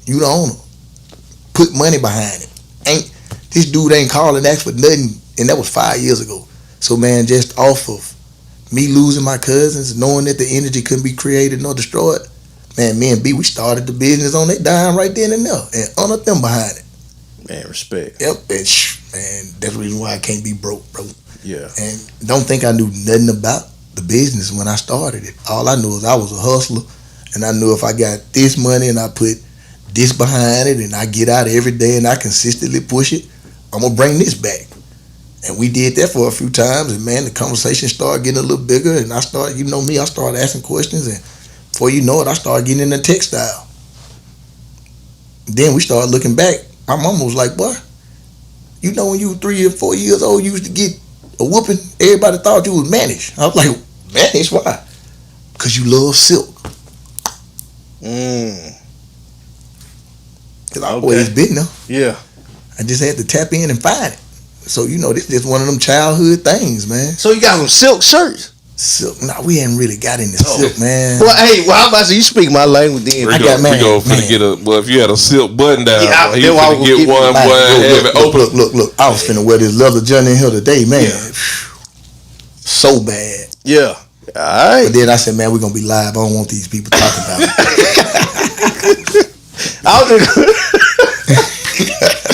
Speaker 3: You the owner. Put money behind it. This dude ain't calling ask for nothing, and that was 5 years ago. So man, just off of me losing my cousins, knowing that the energy couldn't be created nor destroyed, man, me and B, we started the business on that dime right then and there, and honored them behind it.
Speaker 2: Man, respect.
Speaker 3: Yep, and man, that's the reason why I can't be broke, bro.
Speaker 2: Yeah.
Speaker 3: And don't think I knew nothing about the business when I started it. All I knew is I was a hustler, and I knew if I got this money and I put this behind it, and I get out every day and I consistently push it, I'm gonna bring this back. And we did that for a few times, and man, the conversation started getting a little bigger, and I started, you know me, I started asking questions, and before you know it, I started getting into textile. Then we started looking back. My mama was like, boy, you know when you were 3 or 4 years old, you used to get a whooping, everybody thought you was mannish. I was like, mannish? Why? Because you love silk. Because I've always been there.
Speaker 2: Yeah.
Speaker 3: I just had to tap in and find it. So, you know, this is one of them childhood things, man.
Speaker 2: So you got some silk shirts?
Speaker 3: Silk. Nah, we hadn't really got into silk, man.
Speaker 2: Well, hey, how about you speak my language then?
Speaker 3: I got mad.
Speaker 1: Well, if you had a silk button down,
Speaker 2: Yeah,
Speaker 1: he was finna get one,
Speaker 3: Look. I was finna wear this leather journey in here today, man. Yeah. So bad.
Speaker 2: Yeah. All right.
Speaker 3: But then I said, man, we're going to be live. I don't want these people talking about it.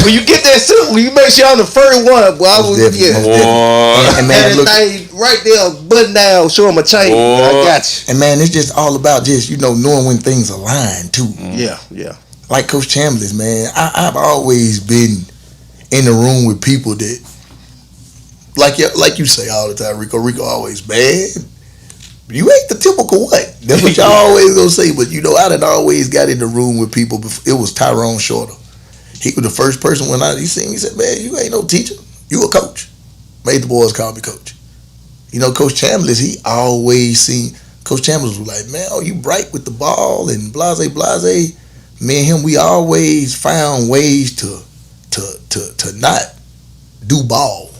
Speaker 2: When you get that suit, when you make sure I'm the first one, boy, I was
Speaker 3: and man,
Speaker 2: look, thing right there, button down, show him a chain. I got you.
Speaker 3: And man, it's just all about just, you know, knowing when things align too.
Speaker 2: Yeah.
Speaker 3: Like Coach Chambliss, man, I've always been in the room with people that, like you say all the time, Rico always bad. You ain't the typical what? That's what y'all always gonna say. But you know, I done always got in the room with people. It was Tyrone Shorter. He was the first person when he seen me. He said, man, you ain't no teacher. You a coach. Made the boys call me coach. You know, Coach Chambliss, he always seen, Coach Chambliss was like, man, you bright with the ball and blase. Me and him, we always found ways to not do ball.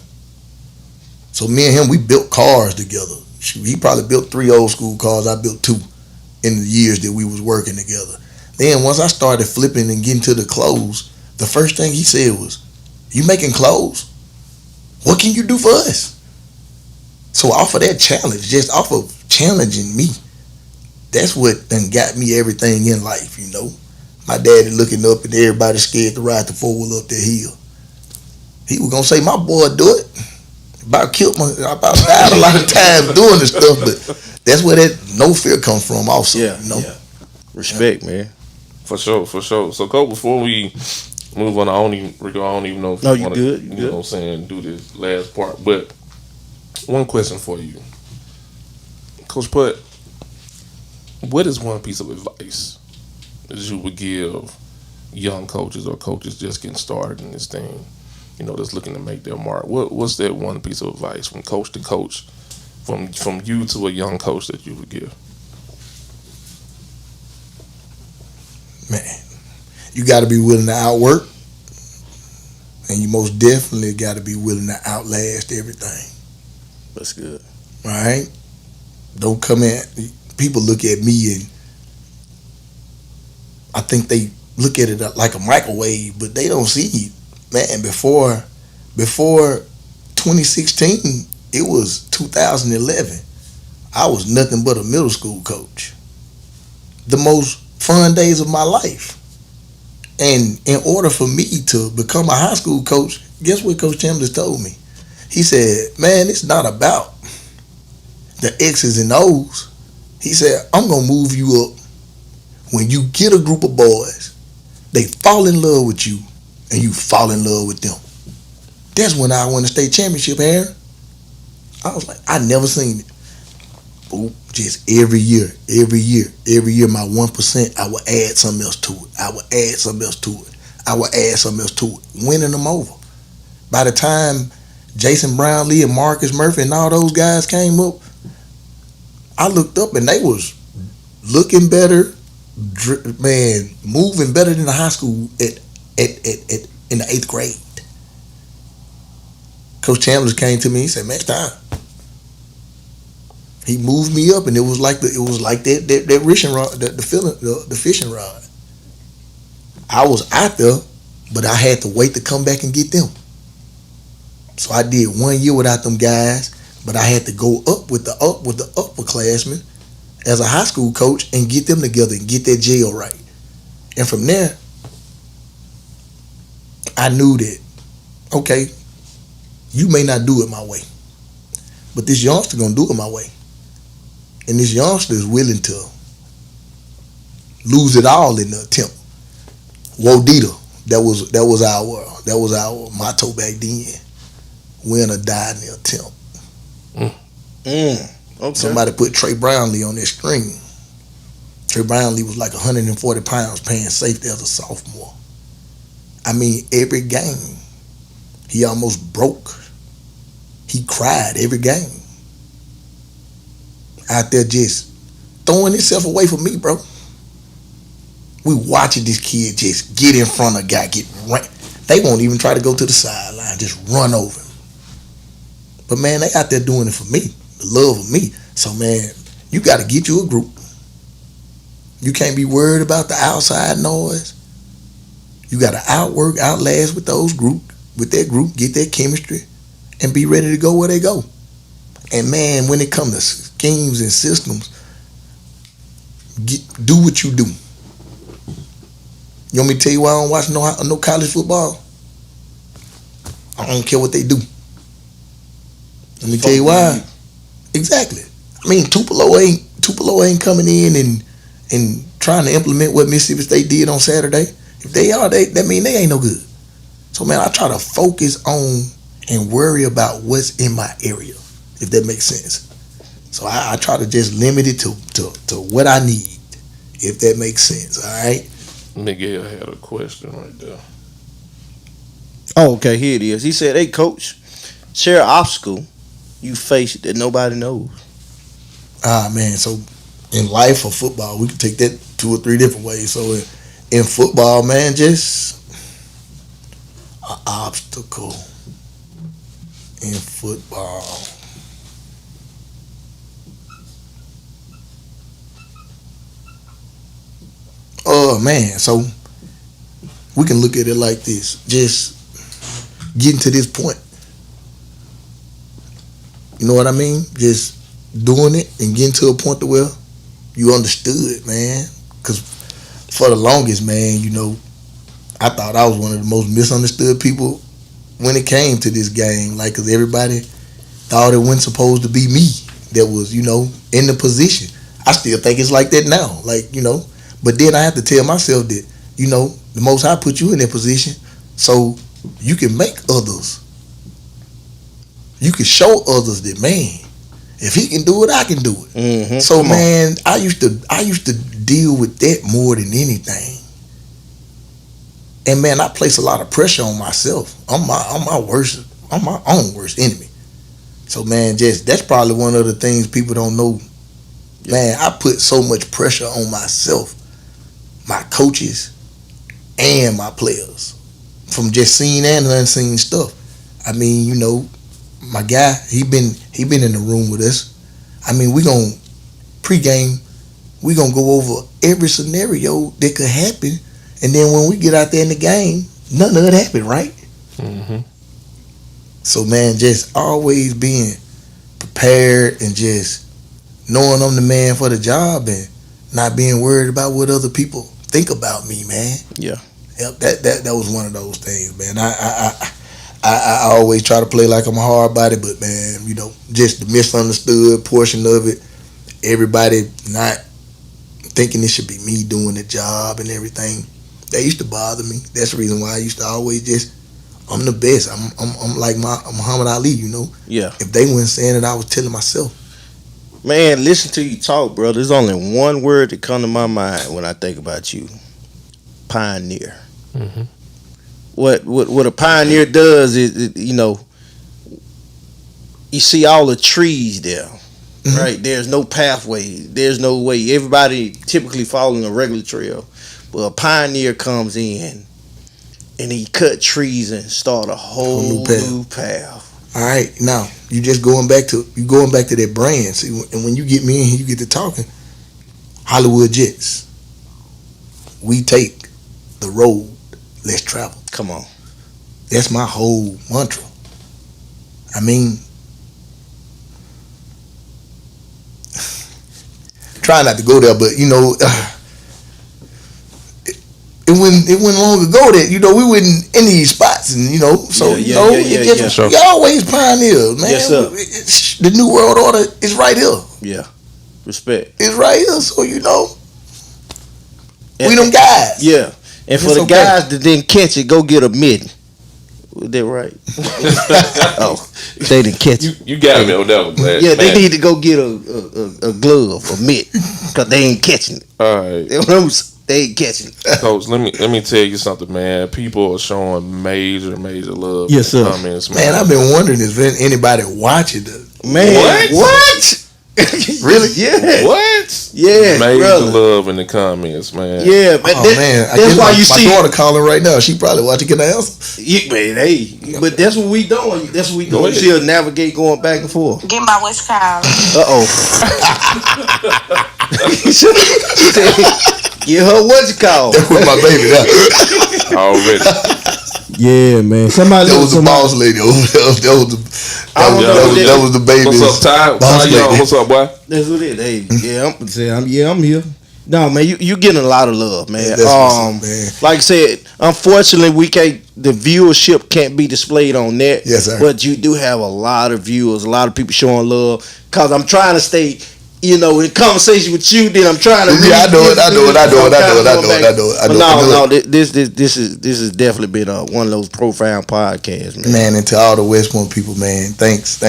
Speaker 3: So me and him, we built cars together. He probably built 3 old school cars. I built 2 in the years that we was working together. Then once I started flipping and getting to the clothes, the first thing he said was, you making clothes? What can you do for us? So off of that challenge, just off of challenging me, that's what done got me everything in life, you know. My daddy looking up and everybody scared to ride the 4-wheel up that hill. He was gonna say, my boy do it. About died a lot of times doing this stuff, but that's where that no fear comes from also, you know.
Speaker 2: Yeah. Respect, man.
Speaker 1: For sure. So, Coach, before we move on, I don't even know if you want to, you know what I'm saying, do this last part. But one question for you, Coach Putt, what is one piece of advice that you would give young coaches or coaches just getting started in this thing, you know, that's looking to make their mark? What's that one piece of advice from coach to coach, from you to a young coach that you would give?
Speaker 3: Man, you got to be willing to outwork, and you most definitely got to be willing to outlast everything.
Speaker 2: That's good.
Speaker 3: All right? Don't come in. People look at me and I think they look at it like a microwave, but they don't see, man. Before 2016, it was 2011. I was nothing but a middle school coach. The most fun days of my life. And in order for me to become a high school coach, guess what Coach Chambers told me? He said, man, it's not about the X's and O's. He said, I'm going to move you up when you get a group of boys, they fall in love with you, and you fall in love with them. That's when I won the state championship, Aaron. I was like, I never seen it. Boop, just every year, my 1%, I would add something else to it. I would add something else to it, winning them over. By the time Jason Brownlee and Marcus Murphy and all those guys came up, I looked up and they was looking better, man, moving better than the high school in the 8th grade. Coach Chandler came to me. He said, "Man, it's time." He moved me up, and it was like that fishing rod, the fishing rod. I was out there, but I had to wait to come back and get them. So I did 1 year without them guys, but I had to go up with the upperclassmen as a high school coach and get them together and get that jail right. And from there, I knew that, okay, you may not do it my way, but this youngster gonna do it my way. And this youngster is willing to lose it all in the attempt. Wodita, that was our motto back then. Win or die in the attempt.
Speaker 2: Okay.
Speaker 3: Somebody put Trey Brownlee on their screen. Trey Brownlee was like 140 pounds playing safety as a sophomore. I mean, every game, he almost broke. He cried every game. Out there just throwing himself away from me, bro. We watching this kid just get in front of a guy, they won't even try to go to the sideline, just run over him. But man, they out there doing it for me, the love of me. So man, you got to get you a group. You can't be worried about the outside noise. You got to outlast with that group, get that chemistry, and be ready to go where they go. And man, when it comes to schemes and systems, do what you do. You want me to tell you why I don't watch no college football? I don't care what they do. Let me tell you why. Exactly. I mean, Tupelo ain't coming in and trying to implement what Mississippi State did on Saturday. If they are, that mean they ain't no good. So man, I try to focus on and worry about what's in my area, if that makes sense. So I try to just limit it to what I need, if that makes sense. All right.
Speaker 1: Miguel had a question right there.
Speaker 2: Oh, okay, here it is. He said, "Hey, coach, share an obstacle you faced that nobody knows."
Speaker 3: Man, so in life or football, we can take that 2 or 3 different ways. So in football, man, just an obstacle in football. Oh man, so we can look at it like this. Just getting to this point. You know what I mean? Just doing it and getting to a point to where you understood, man. Because for the longest, man, you know, I thought I was one of the most misunderstood people when it came to this game. Like, because everybody thought it wasn't supposed to be me that was, you know, in the position. I still think it's like that now. Like, you know, but then I have to tell myself that, you know, the Most High put you in that position so you can make others. You can show others that, man, if he can do it, I can do it.
Speaker 2: Mm-hmm.
Speaker 3: So man, I used to deal with that more than anything. And man, I place a lot of pressure on myself. I'm my own worst enemy. So man, just that's probably one of the things people don't know. Man, I put so much pressure on myself, my coaches, and my players from just seen and unseen stuff. I mean, you know, my guy, he been in the room with us. I mean, we gonna pregame, we gonna go over every scenario that could happen, and then when we get out there in the game, none of it happened, right?
Speaker 1: Mm-hmm.
Speaker 3: So man, just always being prepared and just knowing I'm the man for the job and not being worried about what other people think about me, man.
Speaker 2: Yeah.
Speaker 3: Yep, that was one of those things, man. I always try to play like I'm a hard body, but man, just the misunderstood portion of it, everybody not thinking it should be me doing the job and everything, that used to bother me. That's the reason why I used to always I'm the best. I'm like I'm Muhammad Ali,
Speaker 2: Yeah.
Speaker 3: If they weren't saying it, I was telling myself.
Speaker 2: Man, listen to you talk, bro. There's only one word that come to my mind when I think about you. Pioneer.
Speaker 1: Mm-hmm.
Speaker 2: What a pioneer does is, you see all the trees there, mm-hmm. right? There's no pathway. There's no way. Everybody typically following a regular trail, but a pioneer comes in and he cut trees and start a whole new path.
Speaker 3: All right, now you just going back to that brand. See, and when you get me in here, you get to talking. Hollywood Jets. We take the road less traveled.
Speaker 2: Come on,
Speaker 3: that's my whole mantra. I mean, try not to go there, but it wouldn't long ago that we wouldn't in these spots, and we always pioneers, man.
Speaker 2: Yes, sir.
Speaker 3: The new world order is right here.
Speaker 2: Yeah, respect.
Speaker 3: It's right here, so we them guys.
Speaker 2: Yeah, and for the guys that didn't catch it, go get a mitten. Was that right? Oh, they didn't catch it.
Speaker 1: You got me on that one, man.
Speaker 2: Yeah, they need to go get a glove, a mitt, because they ain't catching it.
Speaker 1: All right.
Speaker 2: They ain't catching it.
Speaker 1: Coach, let me tell you something, man. People are showing major love.
Speaker 2: Yes, sir.
Speaker 1: Comments,
Speaker 3: man, I've been wondering if anybody watching this.
Speaker 2: Man, what?
Speaker 3: Really?
Speaker 2: Yeah.
Speaker 1: What?
Speaker 2: Yeah,
Speaker 1: major
Speaker 2: brother.
Speaker 1: love in the comments, man.
Speaker 2: Yeah, man. That's why you see
Speaker 3: my daughter calling right now. She probably watching. Can I answer?
Speaker 2: But that's what we doing. That's what we doing. She'll navigate going back and forth.
Speaker 4: Get my what's called.
Speaker 2: Get her what you call.
Speaker 3: That was my baby.
Speaker 1: Already.
Speaker 2: Yeah, man. That
Speaker 3: was the boss lady. That was the baby.
Speaker 1: What's up, Ty? What's up, boy?
Speaker 2: That's what it is. Hey, I'm here. No, man, you getting a lot of love, man.
Speaker 3: Man.
Speaker 2: Like I said, unfortunately, the viewership can't be displayed on net.
Speaker 3: Yes, sir.
Speaker 2: But you do have a lot of viewers, a lot of people showing love. Cause I'm trying to stay, in conversation with you. Then I'm trying to.
Speaker 3: Yeah, I know it.
Speaker 2: No. This has definitely been one of those profound podcasts, man.
Speaker 3: Man, and to all the West Point people, man, thanks,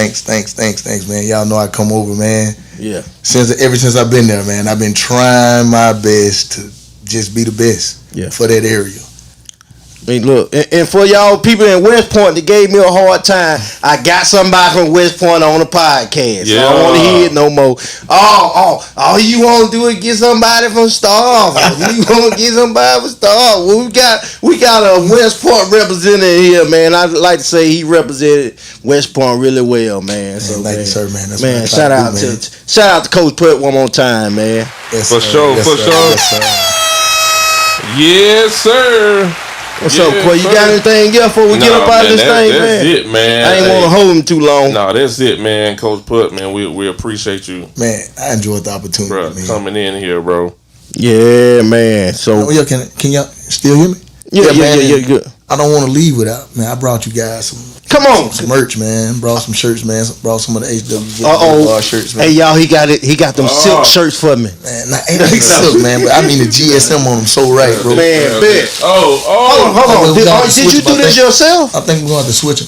Speaker 3: man. Y'all know I come over, man.
Speaker 2: Yeah.
Speaker 3: Ever since I've been there, man, I've been trying my best to just be the best for that area.
Speaker 2: I mean, look, and for y'all people in West Point that gave me a hard time, I got somebody from West Point on the podcast. Yeah. So I don't want to hear it no more. All you want to do is get somebody from Starville. You want to get somebody from Starville. Well, we got a West Point representative here, man. I'd like to say he represented West Point really well, man. So,
Speaker 3: thank you, sir, man. That's
Speaker 2: man, shout out to Coach Putt one more time, man.
Speaker 1: Yes, for sure. Yes, sir.
Speaker 2: What's up, Quay? You got anything else before we get up out of this thing, man?
Speaker 1: That's it, man.
Speaker 2: I ain't want to hold him too long.
Speaker 1: No, that's it, man. Coach Putt, man, we appreciate you.
Speaker 3: Man, I enjoyed the opportunity,
Speaker 1: bro,
Speaker 3: man.
Speaker 1: coming in here, bro.
Speaker 2: Yeah, man. So,
Speaker 3: can y'all still hear me?
Speaker 2: Yeah, good.
Speaker 3: I don't want to leave without, man. I brought you guys some merch, man. Brought some shirts, man. Brought some of the HW shirts, man.
Speaker 2: Hey, y'all, he got them silk shirts for me.
Speaker 3: Man, ain't they silk, man? But I mean the GSM on them so right, bro.
Speaker 2: Man, bet.
Speaker 1: Hold
Speaker 2: on. Did you do this yourself?
Speaker 3: I think we're going to have to switch them.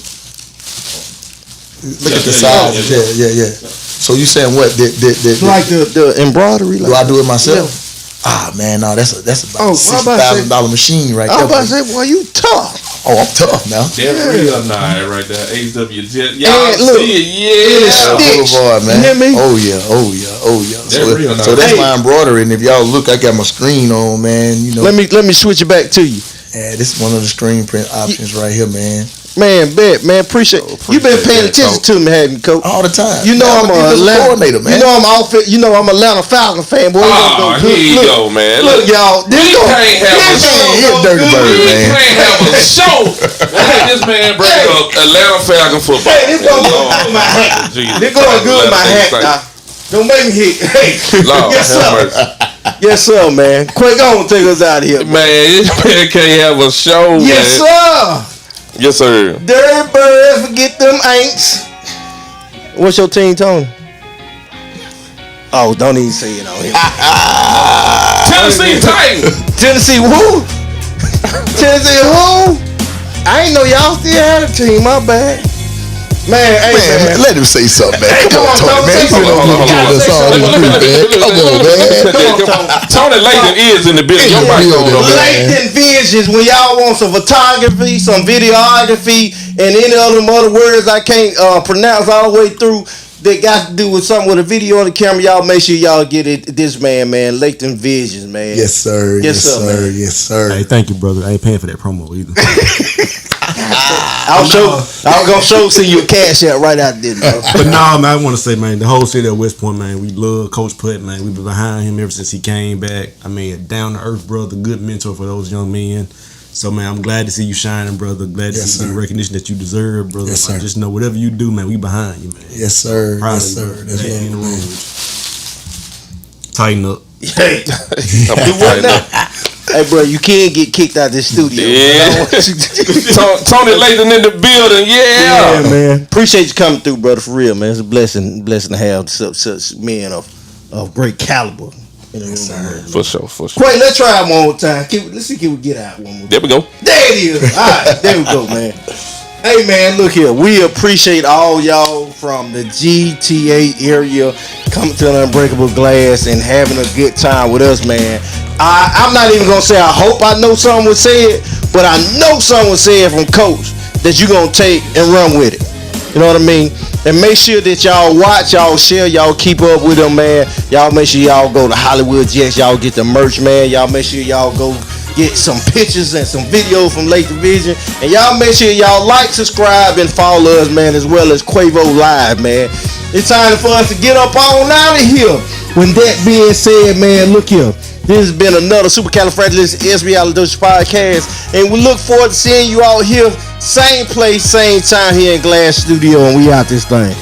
Speaker 3: Look at the size. Yeah. So you saying what?
Speaker 2: Like the embroidery?
Speaker 3: Do I do it myself? Yeah. Ah, man, no, that's about $60,000 machine right there.
Speaker 2: I was about to say, boy, you tough.
Speaker 3: Oh, I'm tough now.
Speaker 1: That's real nice right there. HW Jet. Y'all see it,
Speaker 3: Boulevard, man.
Speaker 2: You hear me?
Speaker 3: Oh yeah. So that's my embroidery, and if y'all look, I got my screen on, man.
Speaker 2: Let me switch it back to you.
Speaker 3: Yeah, this is one of the screen print options right here, man.
Speaker 2: Man, bet, man, appreciate you been paying attention to me, haven't you, Coach?
Speaker 3: All the time.
Speaker 2: You know I'm a
Speaker 3: coordinator, man.
Speaker 2: You know I'm I'm a Atlanta Falcon fan, boy.
Speaker 1: Here you go, man.
Speaker 2: Look, y'all.
Speaker 1: We can't have a show.
Speaker 3: Dirty bird, man.
Speaker 1: We can't have a show. This man bring up Atlanta Falcon football.
Speaker 2: Hey, this going good with my hat. This going good with my hat. Don't make me hit. Hey, yes sir. Yes sir, man. Quick on, take us out of here,
Speaker 1: man. This man can't have a show.
Speaker 2: Yes sir.
Speaker 1: Yes, sir.
Speaker 2: Dirty birds, forget them ain'ts. What's your team, Tony? Oh, don't even say it on here.
Speaker 1: Tennessee Titans.
Speaker 2: Tennessee who? Tennessee who? I ain't know y'all still had a team. My bad. Man,
Speaker 3: let him say something, man.
Speaker 2: Hey, come on, Tony, man.
Speaker 3: Come on, man.
Speaker 1: Tony Layton is in the building.
Speaker 2: Layton Visions, when y'all want some photography, some videography, and any other words I can't pronounce all the way through that got to do with something with a video on the camera, y'all make sure y'all get it. This man, Layton Visions, man.
Speaker 3: Yes, sir. Yes, sir. Yes, sir.
Speaker 4: Hey, thank you, brother. I ain't paying for that promo either.
Speaker 2: I was gonna send you a cash out right out there, bro.
Speaker 4: But nah, man, I want to say, man, the whole city of West Point, man, we love Coach Putt, man. We've been behind him ever since he came back. I mean, down to earth brother, good mentor for those young men. So, man, I'm glad to see you shining, brother. Glad to see the recognition that you deserve, brother.
Speaker 3: Yes, sir.
Speaker 4: Just know whatever you do, man, we behind you, man.
Speaker 3: Yes, sir.
Speaker 4: Proud
Speaker 3: yes,
Speaker 4: of you,
Speaker 3: sir. That's
Speaker 4: in the
Speaker 3: right.
Speaker 4: room. Tighten up.
Speaker 2: Hey, hey, bro, you can't get kicked out of this studio.
Speaker 1: Yeah. Tony Layton in the building. Yeah,
Speaker 2: man. Appreciate you coming through, brother. For real, man. It's a blessing to have such men of great caliber.
Speaker 1: For sure.
Speaker 2: Wait, let's try it one more time. Let's see if we get out one more time.
Speaker 1: There we go.
Speaker 2: There it is. All right, there we go, man. Hey, man, look here. We appreciate all y'all from the GTA area coming to the Unbreakable Glass and having a good time with us, man. I'm not even going to say I hope I know something was said, but I know something was said from Coach that you're going to take and run with it. You know what I mean? And make sure that y'all watch, y'all share, y'all keep up with them, man. Y'all make sure y'all go to Hollywood Jets, y'all get the merch, man. Y'all make sure y'all go get some pictures and some videos from Lake Division. And y'all make sure y'all like, subscribe, and follow us, man, as well as Quavo Live, man. It's time for us to get up on out of here. When that being said, man, look here. This has been another Supercalifragilisticexpialidocious podcast, and we look forward to seeing you all here, same place, same time here in Glass Studio, and we out this thing.